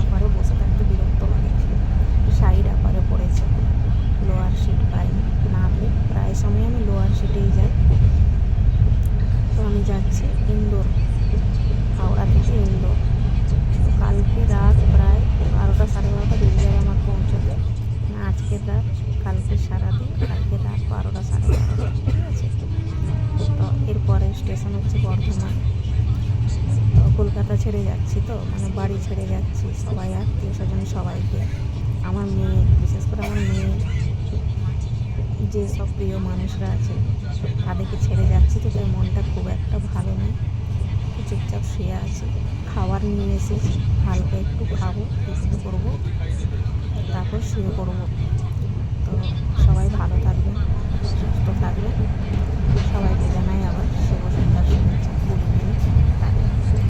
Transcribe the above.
আপারে বসে থাকতে বিরক্ত লাগে। সাইড আপারে পড়েছে, লোয়ার সিট পাইনি। নামলে প্রায় সময় আমি লোয়ার সিটেই যাই। তো আমি যাচ্ছি ইন্দোর, হাওড়া থেকে ইন্দোর। তো কালকে রাত প্রায় 12টা 12:30 বেজে যাবে আমার পৌঁছতে। না আজকের রাত, কালকে সারাদিন, কালকে রাত 12টা 12:30, ঠিক আছে। তো এরপরে স্টেশন হচ্ছে বর্ধমান। তো কলকাতা ছেড়ে যাচ্ছি, তো মানে বাড়ি ছেড়ে যাচ্ছি, সবাই আত্মীয় স্বজন সবাইকে, আমার মেয়ে, বিশেষ করে আমার মেয়ে, যেসব প্রিয় মানুষরা আছে তাদেরকে ছেড়ে যাচ্ছি। তো তাই মনটা খুব একটা ভালো নেই, তো চুপচাপ শুয়ে আছি। খাবার নিয়ে এসেছি, হালকা একটু খাবো, টিফিন করবো, তারপর শুয়ে পড়বো।